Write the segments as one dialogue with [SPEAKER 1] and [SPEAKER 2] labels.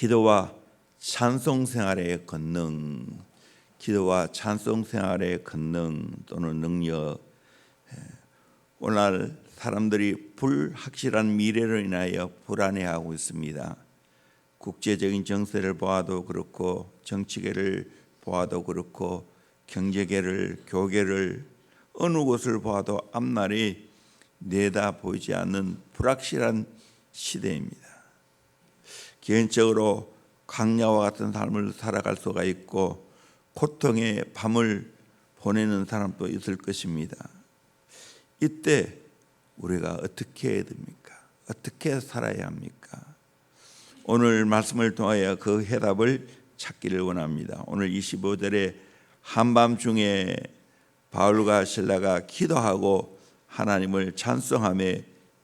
[SPEAKER 1] 기도와 찬송 생활의 권능, 기도와 찬송 생활의 권능 또는 능력. 오늘날 사람들이 불확실한 미래로 인하여 불안해하고 있습니다. 국제적인 정세를 보아도 그렇고, 정치계를 보아도 그렇고, 경제계를, 교계를, 어느 곳을 보아도 앞날이 내다 보이지 않는 불확실한 시대입니다. 개인적으로 광야와 같은 삶을 살아갈 수가 있고, 고통의 밤을 보내는 사람도 있을 것입니다. 이때 우리가 어떻게 해야 됩니까? 어떻게 살아야 합니까? 오늘 말씀을 통하여 그 해답을 찾기를 원합니다. 오늘 25절에 한밤중에 바울과 실라가 기도하고 하나님을 찬송하며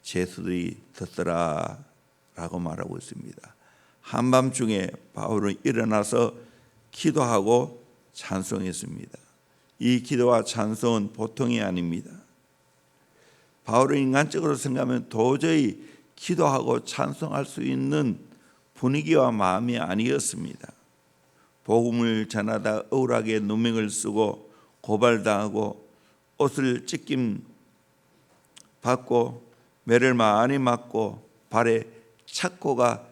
[SPEAKER 1] 제수들이 듣더라 라고 말하고 있습니다. 한밤중에 바울은 일어나서 기도하고 찬송했습니다. 이 기도와 찬송은 보통이 아닙니다. 바울은 인간적으로 생각하면 도저히 기도하고 찬송할 수 있는 분위기와 마음이 아니었습니다. 복음을 전하다 억울하게 누명을 쓰고 고발당하고 옷을 찢김 받고 매를 많이 맞고 발에 착고가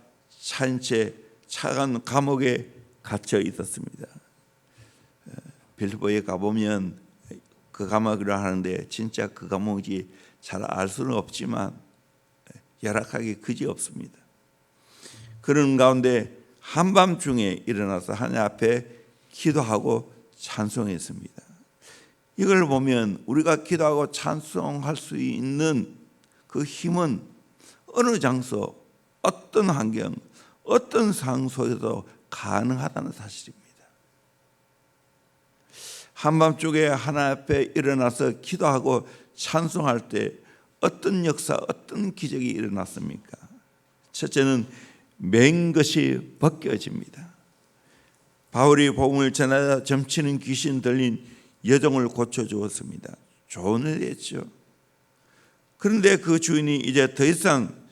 [SPEAKER 1] 차인 채 차가운 감옥에 갇혀 있었습니다. 빌립보에 가보면 그 감옥이라 하는데 진짜 그 감옥이 잘 알 수는 없지만 열악하게 그지없습니다. 그런 가운데 한밤중에 일어나서 하나님 앞에 기도하고 찬송했습니다. 이걸 보면 우리가 기도하고 찬송할 수 있는 그 힘은 어느 장소, 어떤 환경, 어떤 상황 속에서 가능하다는 사실입니다. 한밤중에 하나님 앞에 일어나서 기도하고 찬송할 때 어떤 역사, 어떤 기적이 일어났습니까? 첫째는 맨 것이 벗겨집니다. 바울이 복음을 전하다 점치는 귀신 들린 여종을 고쳐주었습니다. 좋은 일이었죠. 그런데 그 주인이 이제 더 이상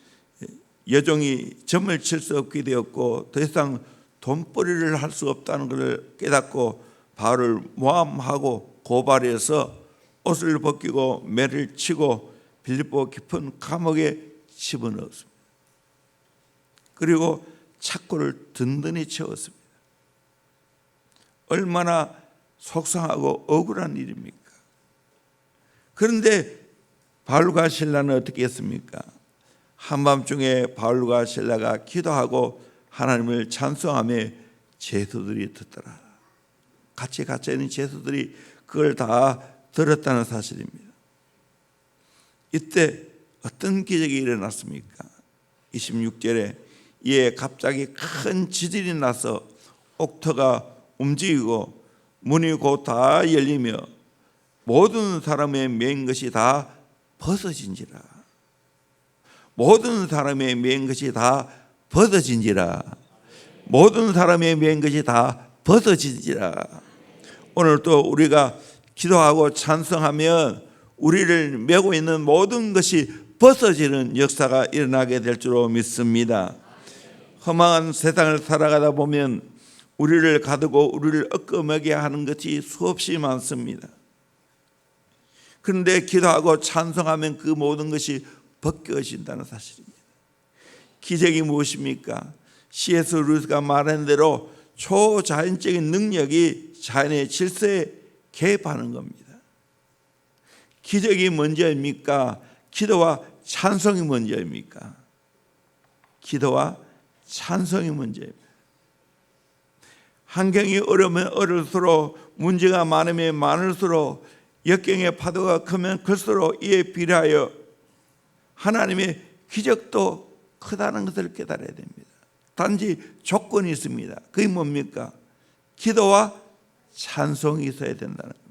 [SPEAKER 1] 여종이 점을 칠 수 없게 되었고 더 이상 돈벌이를 할 수 없다는 것을 깨닫고 바울을 모함하고 고발해서 옷을 벗기고 매를 치고 빌립보 깊은 감옥에 집어넣었습니다. 그리고 착고를 든든히 채웠습니다. 얼마나 속상하고 억울한 일입니까? 그런데 바울과 실라는 어떻게 했습니까? 한밤중에 바울과 실라가 기도하고 하나님을 찬송하며 제수들이 듣더라. 같이 갇혀있는 제수들이 그걸 다 들었다는 사실입니다. 이때 어떤 기적이 일어났습니까? 26절에 이에 갑자기 큰 지진이 나서 옥토가 움직이고 문이 곧 다 열리며 모든 사람의 맨 것이 다 벗어진지라. 모든 사람의 맨 것이 다 벗어진지라. 모든 사람의 맨 것이 다 벗어진지라. 오늘 또 우리가 기도하고 찬송하면 우리를 메고 있는 모든 것이 벗어지는 역사가 일어나게 될 줄로 믿습니다. 험한 세상을 살아가다 보면 우리를 가두고 우리를 얽어매게 하는 것이 수없이 많습니다. 그런데 기도하고 찬송하면 그 모든 것이 벗겨진다는 사실입니다. 기적이 무엇입니까? C.S. 루이스가 말한 대로 초자연적인 능력이 자연의 질서에 개입하는 겁니다. 기적이 먼저입니까? 기도와 찬송이 먼저입니까? 기도와 찬송이 먼저입니다. 환경이 어려우면 어려울수록, 문제가 많으면 많을수록, 역경의 파도가 크면 클수록 이에 비례하여 하나님의 기적도 크다는 것을 깨달아야 됩니다. 단지 조건이 있습니다. 그게 뭡니까? 기도와 찬송이 있어야 된다는 겁니다.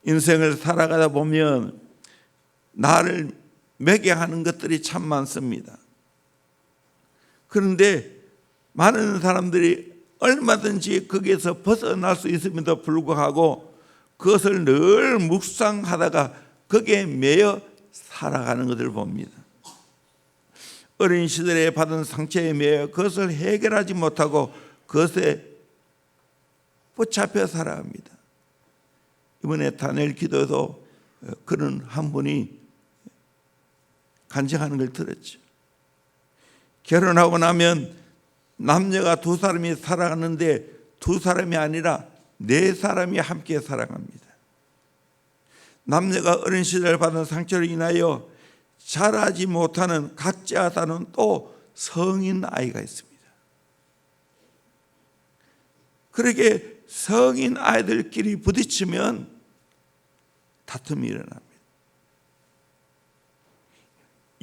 [SPEAKER 1] 인생을 살아가다 보면 나를 매게 하는 것들이 참 많습니다. 그런데 많은 사람들이 얼마든지 거기에서 벗어날 수 있음에도 불구하고 그것을 늘 묵상하다가 거기에 매여 살아가는 것을 봅니다. 어린 시절에 받은 상처에 매여 그것을 해결하지 못하고 그것에 붙잡혀 살아갑니다. 이번에 다니엘 기도에도 그런 한 분이 간증하는 걸 들었죠. 결혼하고 나면 남녀가 두 사람이 살아가는데 두 사람이 아니라 네 사람이 함께 살아갑니다. 남녀가 어린 시절 받은 상처로 인하여 자라지 못하는 각자 다른 또 성인 아이가 있습니다. 그렇게 성인 아이들끼리 부딪히면 다툼이 일어납니다.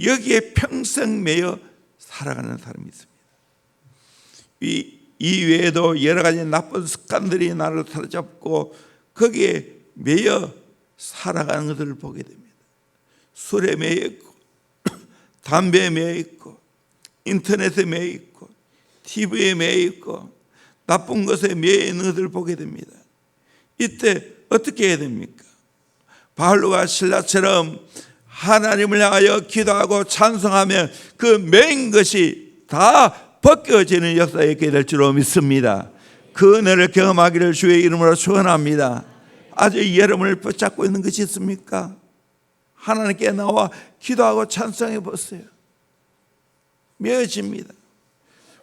[SPEAKER 1] 여기에 평생 매여 살아가는 사람이 있습니다. 이 외에도 여러 가지 나쁜 습관들이 나를 사로잡고 거기에 매여 살아가는 것들을 보게 됩니다. 술에 매여 있고 담배에 매여 있고 인터넷에 매여 있고 TV에 매여 있고 나쁜 것에 매여 있는 것들을 보게 됩니다. 이때 어떻게 해야 됩니까? 바울과 실라처럼 하나님을 향하여 기도하고 찬송하면 그 매인 것이 다 벗겨지는 역사가 있게 될 줄로 믿습니다. 그 은혜를 경험하기를 주의 이름으로 축원합니다. 아주 여러분을 붙잡고 있는 것이 있습니까? 하나님께 나와 기도하고 찬송해 보세요. 메어집니다.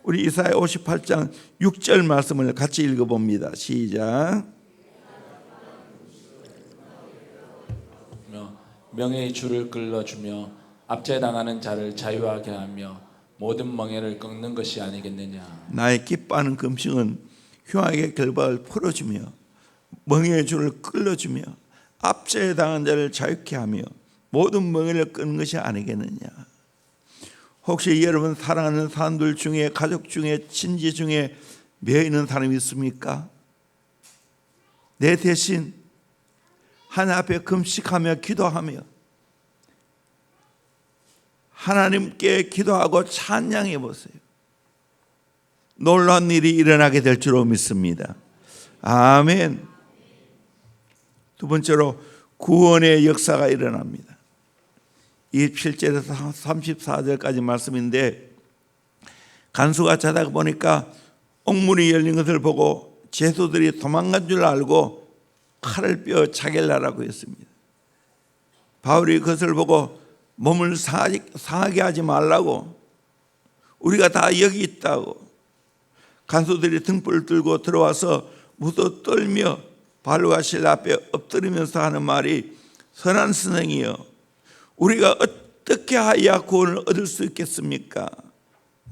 [SPEAKER 1] 우리 이사야 58장 6절 말씀을 같이 읽어봅니다. 시작.
[SPEAKER 2] 명예의 줄을 끌어주며 압제당하는 자를 자유하게 하며 모든 멍에를 꺾는 것이 아니겠느냐.
[SPEAKER 1] 나의 기뻐하는 금식은 흉악의 결박을 풀어주며 멍에의 줄을 끌어주며 압제당한 자를 자유케 하며 모든 멍에를 끄는 것이 아니겠느냐. 혹시 여러분 사랑하는 사람들 중에 가족 중에 친지 중에 매여 있는 사람이 있습니까? 내 대신 하나님 앞에 금식하며 기도하며 하나님께 기도하고 찬양해 보세요. 놀라운 일이 일어나게 될 줄로 믿습니다. 아멘. 두 번째로 구원의 역사가 일어납니다. 27절에서 34절까지 말씀인데 간수가 자다가 보니까 옥문이 열린 것을 보고 죄수들이 도망간 줄 알고 칼을 빼어 자결하라고 했습니다. 바울이 그것을 보고 몸을 상하게 하지 말라고, 우리가 다 여기 있다고, 간수들이 등불을 들고 들어와서 무도 떨며 바울과 실라 앞에 엎드리면서 하는 말이, 선한 선생이여, 우리가 어떻게 하여야 구원을 얻을 수 있겠습니까?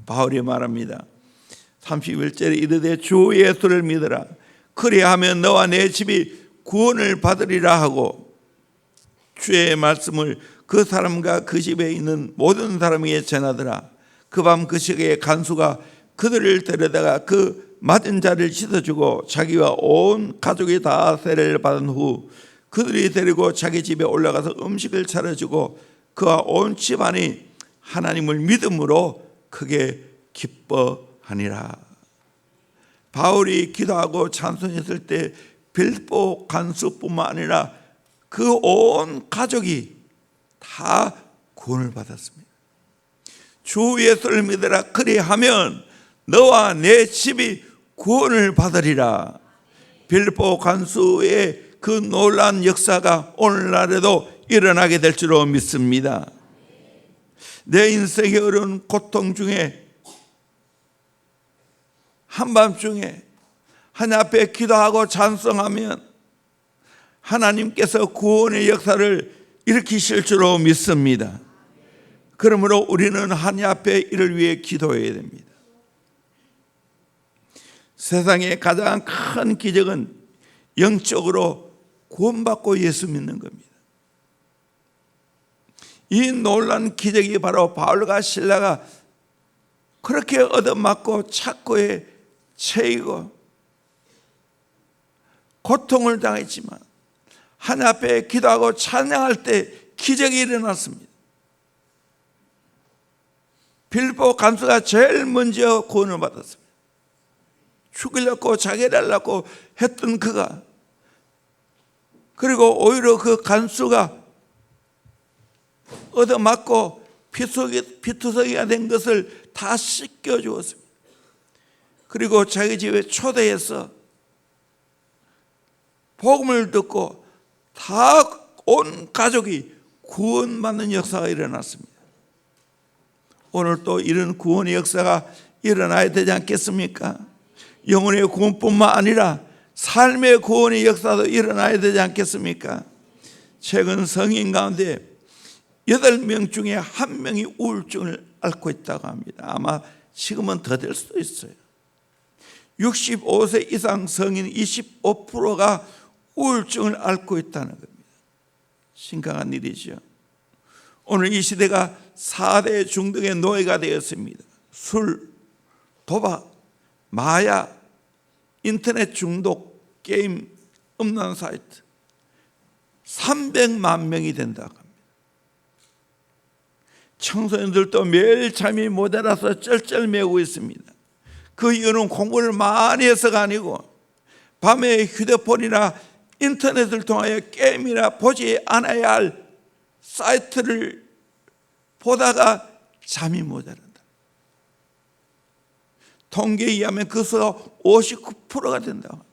[SPEAKER 1] 바울이 말합니다. 31절에 이르되 주 예수를 믿으라. 그리하면 너와 내 집이 구원을 받으리라 하고 주의 말씀을 그 사람과 그 집에 있는 모든 사람에게 전하더라. 그 밤 그 시기에 간수가 그들을 데려다가 그 맞은 자를 씻어주고 자기와 온 가족이 다 세례를 받은 후 그들이 데리고 자기 집에 올라가서 음식을 차려주고 그와 온 집안이 하나님을 믿음으로 크게 기뻐하니라. 바울이 기도하고 찬송했을 때 빌보 간수뿐만 아니라 그 온 가족이 다 구원을 받았습니다. 주 예수를 믿으라. 그리하면 너와 내 집이 구원을 받으리라. 빌보 간수의 그 놀라운 역사가 오늘날에도 일어나게 될 줄로 믿습니다. 내 인생의 어려운 고통 중에 한밤중에 하나님 앞에 기도하고 찬송하면 하나님께서 구원의 역사를 일으키실 줄로 믿습니다. 그러므로 우리는 하나님 앞에 이를 위해 기도해야 됩니다. 세상의 가장 큰 기적은 영적으로 구원받고 예수 믿는 겁니다. 이 놀라운 기적이 바로 바울과 실라가 그렇게 얻어맞고 착고에 채이고 고통을 당했지만 하나님 앞에 기도하고 찬양할 때 기적이 일어났습니다. 빌보 간수가 제일 먼저 구원을 받았습니다. 죽이려고 자결하려고 했던 그가, 그리고 오히려 그 간수가 얻어맞고 피투성이가 된 것을 다 씻겨주었습니다. 그리고 자기 집에 초대해서 복음을 듣고 다 온 가족이 구원받는 역사가 일어났습니다. 오늘 또 이런 구원의 역사가 일어나야 되지 않겠습니까? 영혼의 구원뿐만 아니라 삶의 구원의 역사도 일어나야 되지 않겠습니까? 최근 성인 가운데 8명 중에 1명이 우울증을 앓고 있다고 합니다. 아마 지금은 더 될 수도 있어요. 65세 이상 성인 25%가 우울증을 앓고 있다는 겁니다. 심각한 일이죠. 오늘 이 시대가 4대 중독의 노예가 되었습니다. 술, 도박, 마약, 인터넷 중독, 게임, 음란 사이트 300만 명이 된다고 합니다. 청소년들도 매일 잠이 모자라서 쩔쩔매고 있습니다. 그 이유는 공부를 많이 해서가 아니고 밤에 휴대폰이나 인터넷을 통하여 게임이나 보지 않아야 할 사이트를 보다가 잠이 모자란다. 통계에 의하면 그 수가 59%가 된다고 합니다.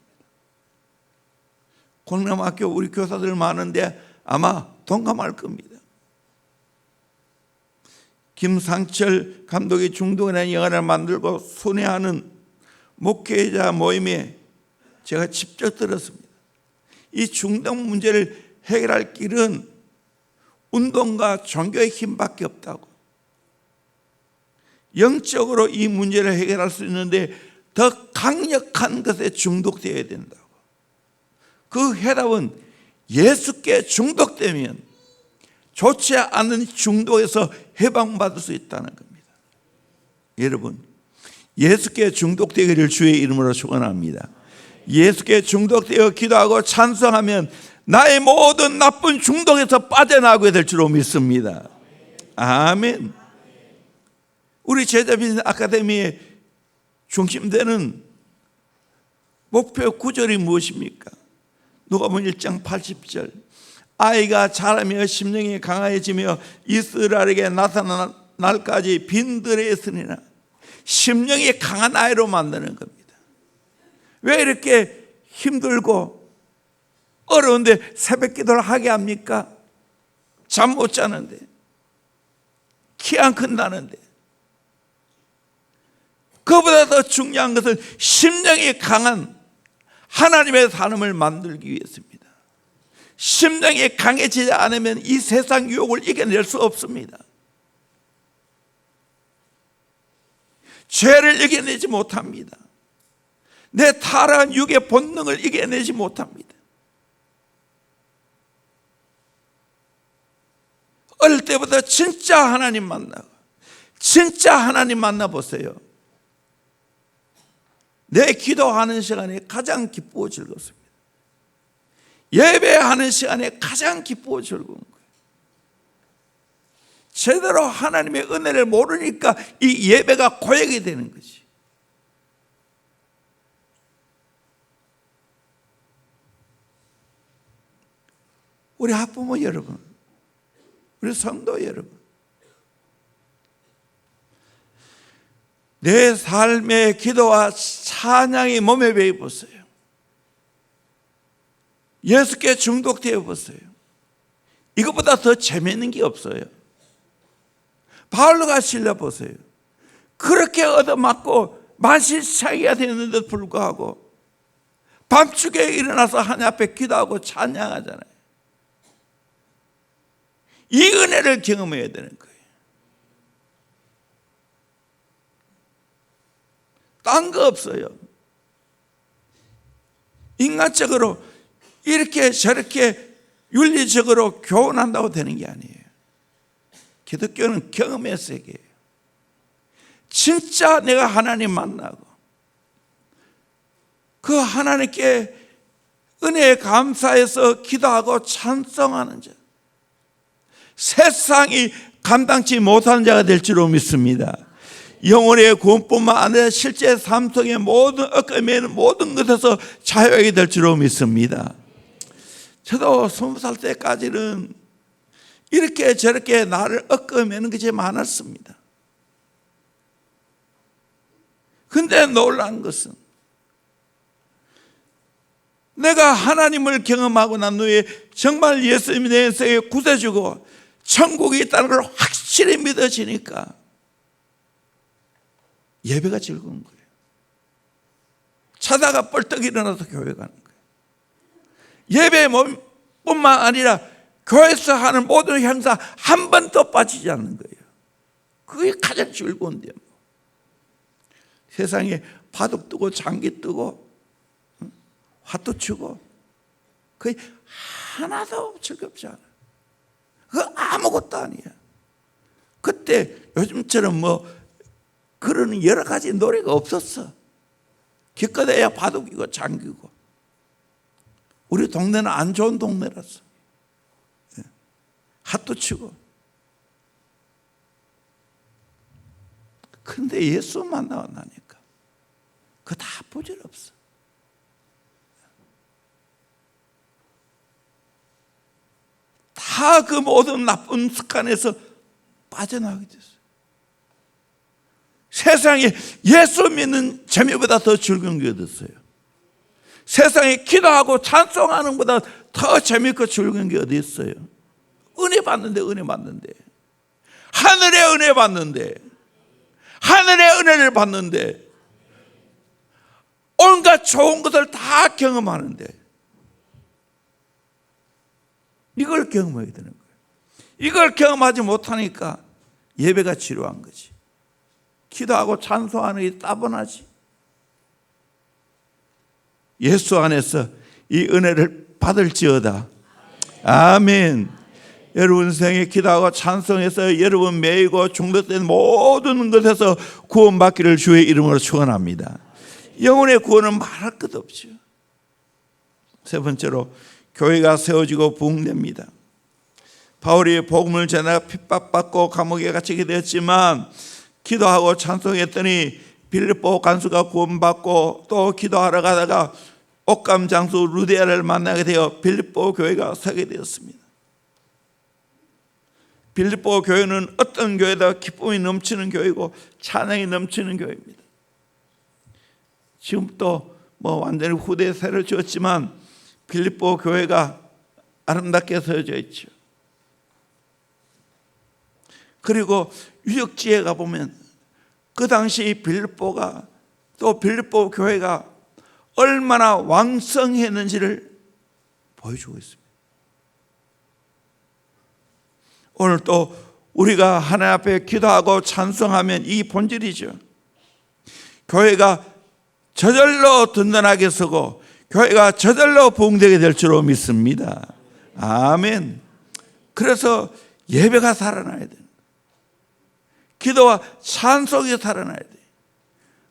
[SPEAKER 1] 공남학교 우리 교사들 많은데 아마 동감할 겁니다. 김상철 감독이 중독이라는 영화를 만들고 순회하는 목회자 모임에 제가 직접 들었습니다. 이 중독 문제를 해결할 길은 운동과 종교의 힘밖에 없다고. 영적으로 이 문제를 해결할 수 있는데 더 강력한 것에 중독되어야 된다고. 그 해답은 예수께 중독되면 좋지 않은 중독에서 해방받을 수 있다는 겁니다. 여러분, 예수께 중독되기를 주의 이름으로 축원합니다. 예수께 중독되어 기도하고 찬송하면 나의 모든 나쁜 중독에서 빠져나오게 될 줄로 믿습니다. 아멘. 우리 제자비전 아카데미의 중심되는 목표 구절이 무엇입니까? 누가복음 1장 80절. 아이가 자라며 심령이 강해지며 이스라엘에게 나타날 날까지 빈들에 있으리라. 심령이 강한 아이로 만드는 겁니다. 왜 이렇게 힘들고 어려운데 새벽 기도를 하게 합니까? 잠 못 자는데, 키 안 큰다는데. 그보다 더 중요한 것은 심령이 강한 하나님의 사람을 만들기 위해서입니다. 심령이 강해지지 않으면 이 세상 유혹을 이겨낼 수 없습니다. 죄를 이겨내지 못합니다. 내 타락한 육의 본능을 이겨내지 못합니다. 어릴 때부터 진짜 하나님 만나고 진짜 하나님 만나보세요. 내 기도하는 시간에 가장 기쁘고 즐겁습니다. 예배하는 시간에 가장 기쁘고 즐거운 거예요. 제대로 하나님의 은혜를 모르니까 이 예배가 고역이 되는 거지. 우리 학부모 여러분, 우리 성도 여러분, 내 삶의 기도와 찬양이 몸에 배어 보세요. 예수께 중독되어 보세요. 이것보다 더 재미있는 게 없어요. 바울과 실라 보세요. 그렇게 얻어맞고 만신창이가 되는데도 불구하고 밤중에 일어나서 하나님 앞에 기도하고 찬양하잖아요. 이 은혜를 경험해야 되는 거예요. 딴 거 없어요. 인간적으로 이렇게 저렇게 윤리적으로 교훈한다고 되는 게 아니에요. 기독교는 경험의 세계예요. 진짜 내가 하나님 만나고 그 하나님께 은혜에 감사해서 기도하고 찬송하는 자, 세상이 감당치 못하는 자가 될 줄로 믿습니다. 영혼의 구원뿐만 아니라 실제 삶 속의 모든 얽매이는 모든 것에서 자유하게 될 줄로 믿습니다. 저도 20살 때까지는 이렇게 저렇게 나를 얽어매는 것이 많았습니다. 근데 놀라운 것은 내가 하나님을 경험하고 난 후에 정말 예수님이 내 인생에 구세주고 천국이 있다는 걸 확실히 믿어지니까 예배가 즐거운 거예요. 자다가 벌떡 일어나서 교회 가는 거예요. 예배뿐만 아니라 교회에서 하는 모든 행사 한 번도 빠지지 않는 거예요. 그게 가장 즐거운데요. 세상에 바둑 뜨고 장기 뜨고 화도 치고 거의 하나도 즐겁지 않아요. 그거 아무것도 아니에요. 그때 요즘처럼 그런 여러 가지 노래가 없었어. 기껏해야 바둑이고 장기고. 우리 동네는 안 좋은 동네라서 핫도 치고. 근데 예수 만나니까 그거 다 부질없어. 다 그 모든 나쁜 습관에서 빠져나가게 됐어요. 세상에 예수 믿는 재미보다 더 즐거운 게 어딨어요? 세상에 기도하고 찬송하는 것보다 더 재밌고 즐거운 게 어디 있어요? 은혜 받는데 하늘의 은혜 받는데 하늘의 은혜를 받는데 온갖 좋은 것을 다 경험하는데 이걸 경험하게 되는 거예요. 이걸 경험하지 못하니까 예배가 지루한 거지. 기도하고 찬송하는 게 따분하지. 예수 안에서 이 은혜를 받을지어다. 아멘. 여러분 생에 기도하고 찬송해서 여러분 매이고 중독된 모든 것에서 구원받기를 주의 이름으로 축원합니다. 영혼의 구원은 말할 것 없죠. 세 번째로 교회가 세워지고 부흥됩니다. 바울이 복음을 전하다가 핍박받고 감옥에 갇히게 되었지만 기도하고 찬송했더니 빌립보 간수가 구원받고 또 기도하러 가다가 옥감 장수 루디아를 만나게 되어 빌립보 교회가 서게 되었습니다. 빌립보 교회는 어떤 교회다 기쁨이 넘치는 교회고 찬양이 넘치는 교회입니다. 지금 또 완전히 후대에 새로 지었지만 빌립보 교회가 아름답게 세워져 있죠. 그리고 유적지에 가보면 그 당시 빌립보가 또 빌립보 교회가 얼마나 왕성했는지를 보여주고 있습니다. 오늘 또 우리가 하나님 앞에 기도하고 찬송하면 이 본질이죠. 교회가 저절로 든든하게 서고 교회가 저절로 부흥되게 될 줄로 믿습니다. 아멘. 그래서 예배가 살아나야 돼요. 기도와 찬송이 살아나야 돼요.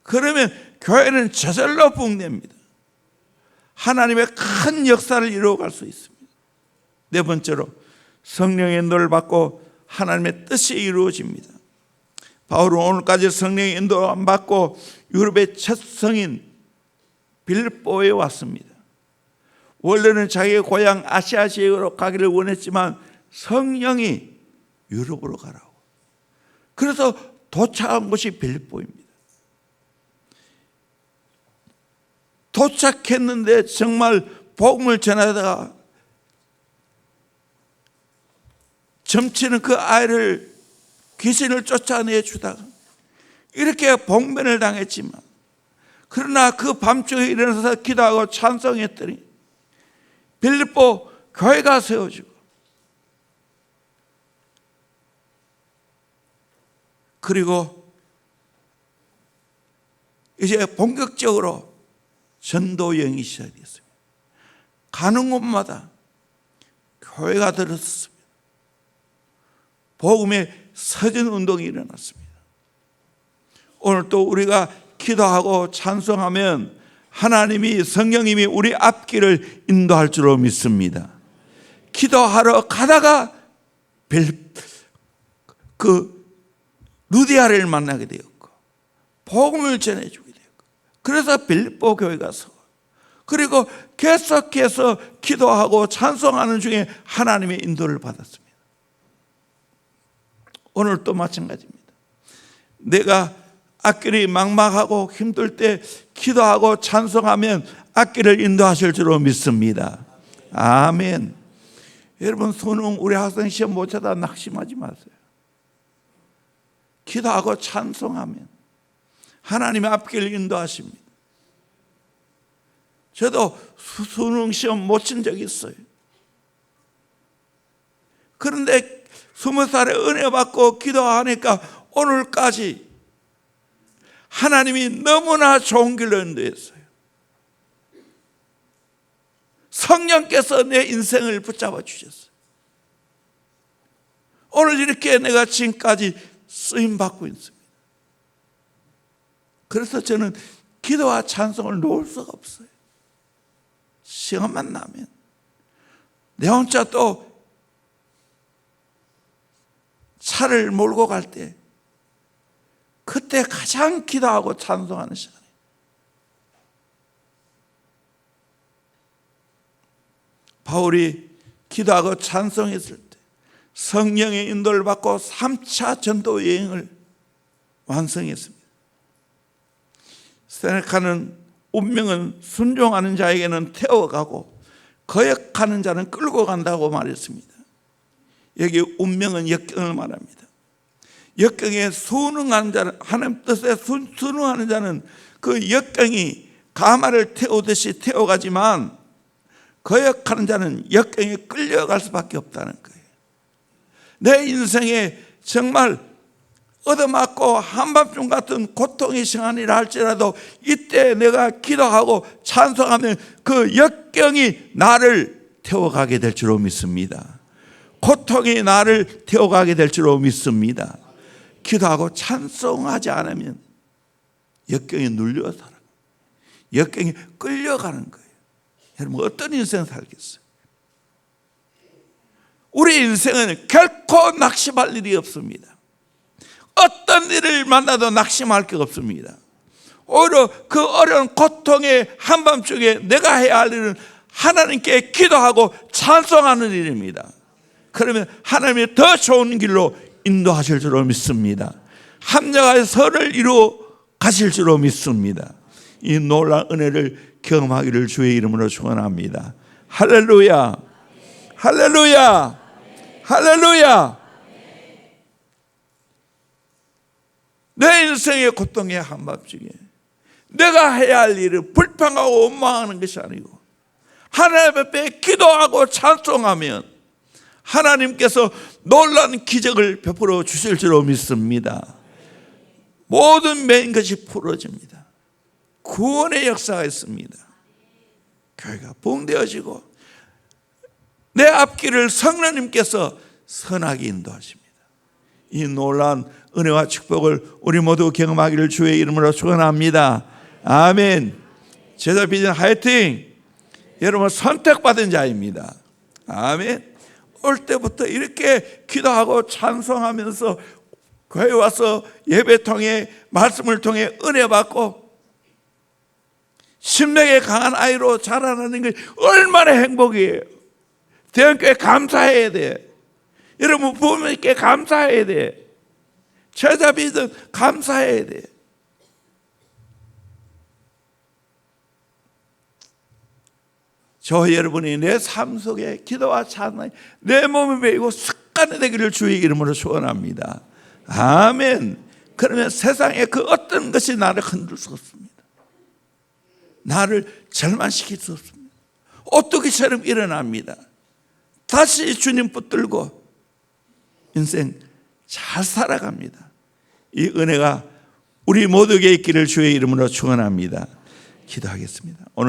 [SPEAKER 1] 그러면 교회는 저절로 부흥됩니다. 하나님의 큰 역사를 이루어갈 수 있습니다. 네 번째로 성령의 인도를 받고 하나님의 뜻이 이루어집니다. 바울은 오늘까지 성령의 인도 안 받고 유럽의 첫 성인 빌립보에 왔습니다. 원래는 자기의 고향 아시아 지역으로 가기를 원했지만 성령이 유럽으로 가라고. 그래서 도착한 곳이 빌립보입니다. 도착했는데 정말 복음을 전하다가 점치는 그 아이를 귀신을 쫓아내 주다가 이렇게 봉변을 당했지만 그러나 그 밤중에 일어나서 기도하고 찬송했더니 빌립보 교회가 세워지고 그리고 이제 본격적으로 전도 여행이 시작됐습니다. 가는 곳마다 교회가 들었습니다. 복음의 서전 운동이 일어났습니다. 오늘 또 우리가 기도하고 찬송하면 하나님이 성령님이 우리 앞길을 인도할 줄로 믿습니다. 기도하러 가다가 루디아를 만나게 되었고 복음을 전해주게 되었고 그래서 빌립보 교회가 서고 그리고 계속해서 기도하고 찬송하는 중에 하나님의 인도를 받았습니다. 오늘도 마찬가지입니다. 내가 앞길이 막막하고 힘들 때 기도하고 찬송하면 앞길을 인도하실 줄로 믿습니다. 아멘. 여러분, 수능 우리 학생 시험 못 쳐다 낙심하지 마세요. 기도하고 찬송하면 하나님의 앞길을 인도하십니다. 저도 수능 시험 못 친 적이 있어요. 그런데 20살에 은혜 받고 기도하니까 오늘까지 하나님이 너무나 좋은 길로 인도했어요. 성령께서 내 인생을 붙잡아 주셨어요. 오늘 이렇게 내가 지금까지 쓰임 받고 있습니다. 그래서 저는 기도와 찬송을 놓을 수가 없어요. 시간만 나면 내 혼자 또 차를 몰고 갈 때 그때 가장 기도하고 찬송하는 시간이에요. 바울이 기도하고 찬송했을 때 성령의 인도를 받고 3차 전도 여행을 완성했습니다. 세네카는 운명은 순종하는 자에게는 태워가고 거역하는 자는 끌고 간다고 말했습니다. 여기 운명은 역경을 말합니다. 역경에 순응하는 자는, 하나님 뜻에 순응하는 자는 그 역경이 가마를 태우듯이 태워가지만 거역하는 자는 역경에 끌려갈 수밖에 없다는 거예요. 내 인생에 정말 얻어맞고 한밤중 같은 고통의 시간이라 할지라도 이때 내가 기도하고 찬송하면 그 역경이 나를 태워가게 될 줄로 믿습니다. 고통이 나를 태워가게 될 줄로 믿습니다. 기도하고 찬송하지 않으면 역경에 눌려 살아요. 역경에 끌려가는 거예요. 여러분, 어떤 인생 살겠어요? 우리 인생은 결코 낙심할 일이 없습니다. 어떤 일을 만나도 낙심할 게 없습니다. 오히려 그 어려운 고통의 한밤중에 내가 해야 할 일은 하나님께 기도하고 찬송하는 일입니다. 그러면 하나님이 더 좋은 길로 인도하실 줄로 믿습니다. 합력하여 선을 이루어 가실 줄로 믿습니다. 이 놀라운 은혜를 경험하기를 주의 이름으로 축원합니다. 할렐루야, 할렐루야, 할렐루야. 내 인생의 고통의 한밤중에 내가 해야 할 일을 불평하고 원망하는 것이 아니고 하나님 앞에 기도하고 찬송하면 하나님께서 놀라운 기적을 베풀어 주실 줄로 믿습니다. 모든 맨 것이 풀어집니다. 구원의 역사가 있습니다. 교회가 부흥되어지고 내 앞길을 성령님께서 선하게 인도하십니다. 이 놀라운 은혜와 축복을 우리 모두 경험하기를 주의 이름으로 축원합니다. 아멘. 제자 비전 화이팅. 여러분, 선택받은 자입니다. 아멘. 올 때부터 이렇게 기도하고 찬송하면서 교회 와서 예배 통해 말씀을 통해 은혜 받고 심령에 강한 아이로 자라나는 게 얼마나 행복이에요. 대형교회 감사해야 돼. 여러분, 부모님께 감사해야 돼. 제자비든 감사해야 돼. 저 여러분이 내 삶 속에 기도와 찬양이 내 몸에 배이고 습관이 되기를 주의 이름으로 축원합니다. 아멘. 그러면 세상에 그 어떤 것이 나를 흔들 수 없습니다. 나를 절망시킬 수 없습니다. 오뚜기처럼 일어납니다. 다시 주님 붙들고 인생 잘 살아갑니다. 이 은혜가 우리 모두에게 있기를 주의 이름으로 축원합니다. 기도하겠습니다. 오늘